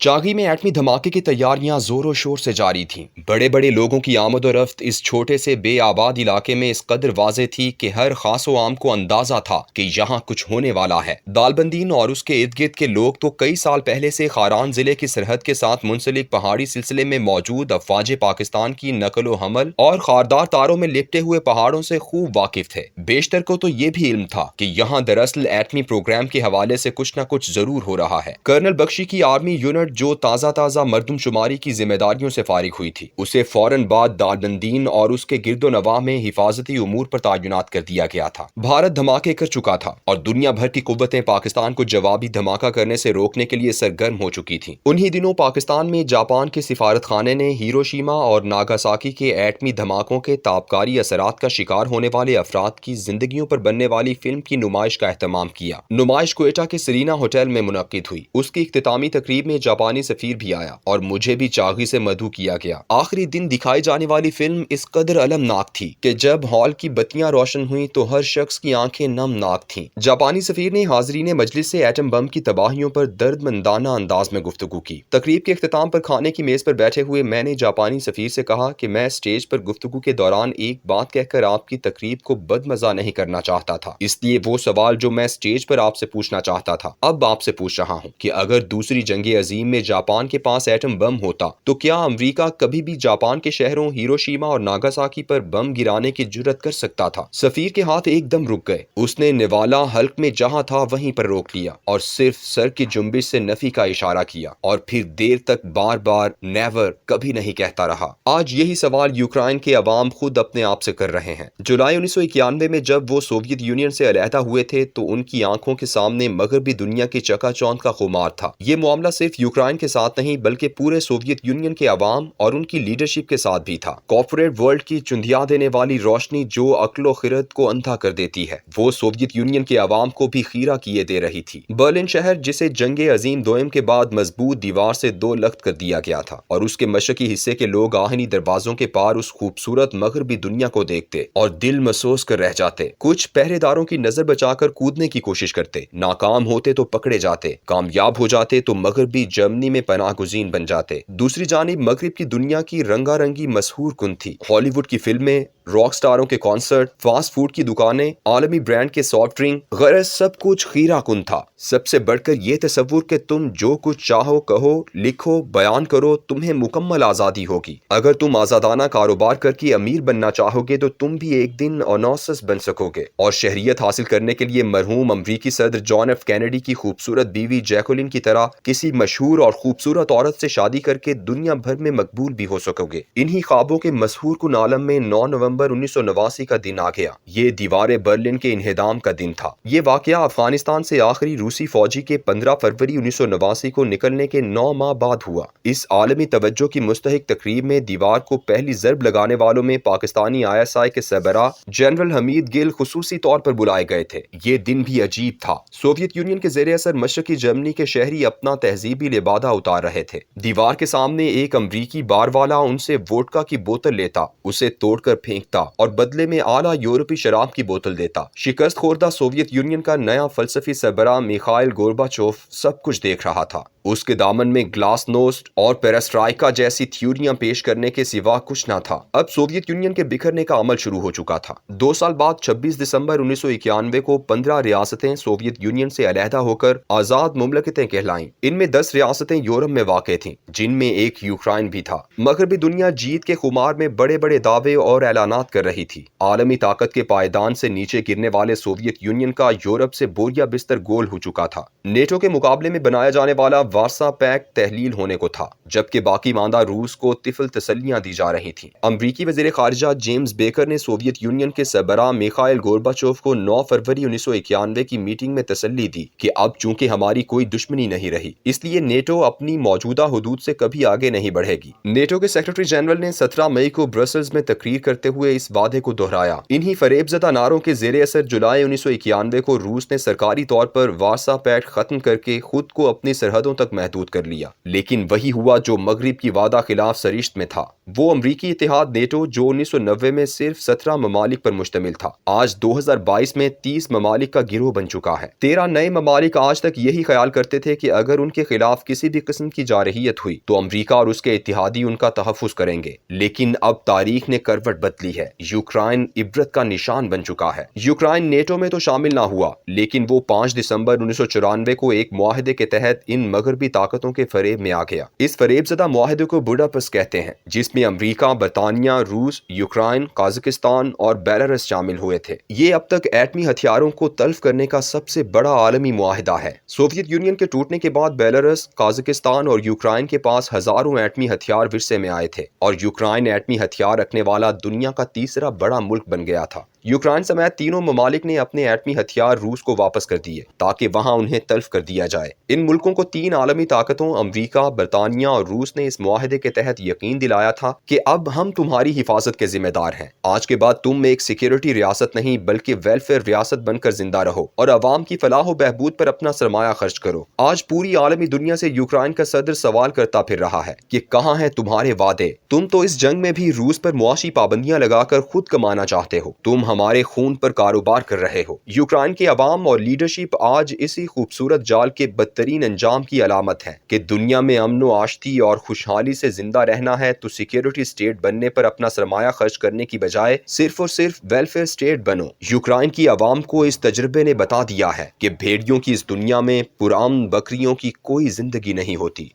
चागी में एटमी धमाके की तैयारियां जोरों शोर से जारी थीं। बड़े बड़े लोगों की आमद और रफ्त इस छोटे से बेआबाद इलाके में इस कदर वाज़े थी कि हर खासो आम को अंदाजा था कि यहाँ कुछ होने वाला है। दालबंदीन और उसके इर्द गिर्द के लोग तो कई साल पहले से खारान जिले की सरहद के साथ मुंसलिक पहाड़ी सिलसिले में मौजूद अफवाज पाकिस्तान की नकलो हमल और खारदार तारों में लिपटे हुए पहाड़ों से खूब वाकिफ थे। बेशतर को तो ये भी इल्म था कि यहाँ दरअसल एटमी प्रोग्राम के हवाले से कुछ न कुछ जरूर हो रहा है। कर्नल बख्शी की आर्मी यूनिट जो ताज़ा मर्दमशुमारी की जिम्मेदारियों से फारिग हुई थी, उसे फौरन बाद दालबंदीन और उसके गिरदो नवाह में हिफाजती उमूर पर तैनात कर दिया गया था। भारत धमाके कर चुका था और दुनिया भर की कुव्वतें पाकिस्तान को जवाबी धमाका करने से रोकने के लिए सरगर्म हो चुकी थीं। उन्हीं दिनों पाकिस्तान में जापान के सिफारत खाने ने हिरोशिमा और नागासाकी के एटमी धमाकों के ताबकारी असरात का शिकार होने वाले अफराद की जिंदगियों पर बनने वाली फिल्म की नुमाइश का एहतमाम किया। नुमाइश क्वेटा के सरीना होटल में मुनक्किद हुई। उसकी इख्तितामी तकरीब में जापानी सफीर भी आया और मुझे भी चागी से मधु किया गया। आखिरी दिन दिखाई जाने वाली फिल्म इस कदर अलमनाक थी कि जब हॉल की बत्तियां रोशन हुई तो हर शख्स की आंखें नमनाक थीं। जापानी सफीर ने हाजरीन मजलिस से एटम बम की तबाहियों पर दर्दमंदाना अंदाज में गुफ्तगू की। तकरीब के इख्तिताम पर खाने की मेज पर बैठे हुए मैंने जापानी सफीर से कहा कि मैं स्टेज पर गुफ्तगू के दौरान एक बात कहकर आपकी तकरीब को बदमजा नहीं करना चाहता था, इसलिए वो सवाल जो मैं स्टेज पर आपसे पूछना चाहता था अब आपसे पूछ रहा हूँ कि अगर दूसरी जंग अजीम में जापान के पास एटम बम होता तो क्या अमेरिका कभी भी जापान के शहरों हिरोशिमा और नागासाकी पर बम गिराने की जुर्रत कर सकता था? सफीर के हाथ एकदम रुक गए। उसने निवाला हल्क में जहां था वहीं पर रोक लिया और सिर्फ सर की जुम्बिश से नफी का इशारा किया और फिर देर तक बार बार नेवर कभी नहीं कहता रहा। आज यही सवाल यूक्रेन के अवाम खुद अपने आप से कर रहे हैं। जुलाई 1991 में जब वो सोवियत यूनियन से अलहदा हुए थे तो उनकी आंखों के सामने मगरबी दुनिया की चकाचौंध का खुमार था। ये मामला सिर्फ यूक्रेन के साथ नहीं बल्कि पूरे सोवियत यूनियन के अवाम और उनकी लीडरशिप के साथ भी था। कॉर्पोरेट वर्ल्ड की चुंधिया देने वाली रोशनी जो अक्लो खिरत को अंधा कर देती है, वो सोवियत यूनियन के अवाम को भी खीरा किए दे रही थी। बर्लिन शहर जिसे जंग अजीम दोयम के बाद मजबूत दीवार से दो लख्त कर दिया गया था और उसके मशरकी हिस्से के लोग आहनी दरवाजों के पार उस खूबसूरत मगरबी दुनिया को देखते और दिल महसूस कर रह जाते। कुछ पहरेदारों की नजर बचाकर कूदने की कोशिश करते, नाकाम होते तो पकड़े जाते, कामयाब हो जाते तो मगरबी जर्मनी में पनाह गुज़ीन बन जाते। दूसरी जानिब मगरिब की दुनिया की रंगारंगी मशहूर कुन थी। हॉलीवुड की फिल्में, रॉक स्टारों के कॉन्सर्ट, फास्ट फूड की दुकानें, आलमी ब्रांड के सॉफ्ट ड्रिंक, गरज सब कुछ खीरा कुन था। सबसे बढ़कर ये तस्वुर कि तुम जो कुछ चाहो कहो, लिखो, बयान करो, तुम्हें मुकम्मल आज़ादी होगी। अगर तुम आज़ादाना कारोबार करके अमीर बनना चाहोगे तो तुम भी एक दिन ओनोसस बन सकोगे और शहरियत हासिल करने के लिए मरहूम अमरीकी सदर जॉन एफ कैनेडी की खूबसूरत बीवी जैकुलिन की तरह किसी मशहूर और खूबसूरत औरत से शादी करके दुनिया भर में मकबूल भी हो सकोगे। इन्हीं ख्वाबों के मशहूर कुन आलम में 9 नवंबर 1989 का दिन आ गया। ये दीवार बर्लिन के इन्हेदाम का दिन था। ये वाकया अफगानिस्तान से आखिरी रूसी फौजी के 15 फरवरी 1989 को निकलने के 9 माह बाद हुआ। इस आलमी तवज्जो की मुस्तहिक तकरीब में दीवार को पहली जरब लगाने वालों में पाकिस्तानी ISI के सरबराह जनरल हमीद गिल खुसूसी तौर पर बुलाए गए थे। ये दिन भी अजीब था। सोवियत यूनियन के ज़ेरे असर मशरकी जर्मनी के शहरी अपना तहजीबी लिबादा उतार रहे थे। दीवार के सामने एक अमरीकी बार वाला उनसे वोडका की बोतल लेता, उसे तोड़कर फेंकता और बदले में आला यूरोपी शराब की बोतल देता। शिकस्त खोरदा सोवियत यूनियन का नया फलसफी सरबराह मिखाइल गोर्बाचोव सब कुछ देख रहा था। उसके दामन में ग्लासनोस्ट और पेरेस्ट्राइका जैसी थ्योरियां पेश करने के सिवा कुछ न था। अब सोवियत यूनियन के बिखरने का अमल शुरू हो चुका था। 2 साल बाद 26 दिसंबर 1991 को 15 रियासतें सोवियत यूनियन से अलहदा होकर आजाद मुमलकतें कहलाईं। इनमें 10 रियासतें यूरोप में वाक़ थीं, जिनमें एक यूक्रेन भी था। मगरबी दुनिया जीत के खुमार में बड़े बड़े दावे और ऐलानात कर रही थी। आलमी ताकत के पायदान से नीचे गिरने वाले सोवियत यूनियन का यूरोप से बोरिया बिस्तर गोल हो चुका था। नेटो के मुकाबले में बनाया जाने वाला वारसा पैक्ट तहलील होने को था, जबकि बाकी मांदा रूस को तिफल तसल्लियां दी जा रही थीं। अमरीकी वज़ीर ख़ारिजा जेम्स बेकर ने सोवियत यूनियन के सरबराह मिखाइल गोर्बाचोव को 9 फरवरी 1991 की मीटिंग में तसल्ली दी कि अब चूंकि हमारी कोई दुश्मनी नहीं रही, इसलिए नेटो अपनी मौजूदा हुदूद से कभी आगे नहीं बढ़ेगी। नेटो के सेक्रेटरी जनरल ने 17 मई को ब्रसल्स में तकरीर करते हुए इस वादे को दोहराया। इन्हीं फरेबज़दा नारों के ज़ेरे असर जुलाई 1991 को रूस ने सरकारी तौर पर वारसा पैक्ट खत्म करके खुद को अपनी सरहदों तक महदूद कर लिया। लेकिन वही हुआ जो मगरिब की वादा खिलाफ सरिश्त में था। وہ امریکی اتحاد نیٹو جو 1990 میں صرف 17 ممالک پر مشتمل تھا، آج 2022 میں 30 ممالک کا گروہ بن چکا ہے۔ 13 نئے ممالک آج تک یہی خیال کرتے تھے کہ اگر ان کے خلاف کسی بھی قسم کی جارحیت ہوئی تو امریکہ اور اس کے اتحادی ان کا تحفظ کریں گے، لیکن اب تاریخ نے کروٹ بدلی ہے۔ یوکرائن عبرت کا نشان بن چکا ہے۔ یوکرائن نیٹو میں تو شامل نہ ہوا، لیکن وہ 5 دسمبر 1994 کو ایک معاہدے کے تحت ان مغربی طاقتوں کے فریب میں آ گیا۔ اس فریب زدہ معاہدے کو بڈاپسٹ کہتے ہیں، جس میں امریکہ، برطانیہ، روس، یوکرائن، قازقستان اور بیلاروس شامل ہوئے تھے۔ یہ اب تک ایٹمی ہتھیاروں کو تلف کرنے کا سب سے بڑا عالمی معاہدہ ہے۔ سوویت یونین کے ٹوٹنے کے بعد بیلاروس، قازقستان اور یوکرائن کے پاس ہزاروں ایٹمی ہتھیار ورثے میں آئے تھے، اور یوکرائن ایٹمی ہتھیار رکھنے والا دنیا کا تیسرا بڑا ملک بن گیا تھا۔ یوکرائن سمیت تینوں ممالک نے اپنے ایٹمی ہتھیار روس کو واپس کر دیے تاکہ وہاں انہیں تلف کر دیا جائے۔ ان ملکوں کو 3 عالمی طاقتوں امریکہ، برطانیہ اور روس نے اس معاہدے کے تحت یقین دلایا تھا کہ اب ہم تمہاری حفاظت کے ذمہ دار ہیں۔ آج کے بعد تم ایک سیکیورٹی ریاست نہیں بلکہ ویلفیئر ریاست بن کر زندہ رہو اور عوام کی فلاح و بہبود پر اپنا سرمایہ خرچ کرو۔ آج پوری عالمی دنیا سے یوکرائن کا صدر سوال کرتا پھر رہا ہے کہ کہاں ہیں تمہارے وعدے؟ تم تو اس جنگ میں بھی روس پر معاشی پابندیاں لگا کر خود کمانا چاہتے ہو، تم ہمارے خون پر کاروبار کر رہے ہو۔ یوکرائن کے عوام اور لیڈرشپ آج اسی خوبصورت جال کے بدترین انجام کی علامت ہے کہ دنیا میں امن و آشتی اور خوشحالی سے زندہ رہنا ہے تو سیکیورٹی سٹیٹ بننے پر اپنا سرمایہ خرچ کرنے کی بجائے صرف اور صرف ویلفیئر سٹیٹ بنو۔ یوکرائن کی عوام کو اس تجربے نے بتا دیا ہے کہ بھیڑیوں کی اس دنیا میں پرامن بکریوں کی کوئی زندگی نہیں ہوتی۔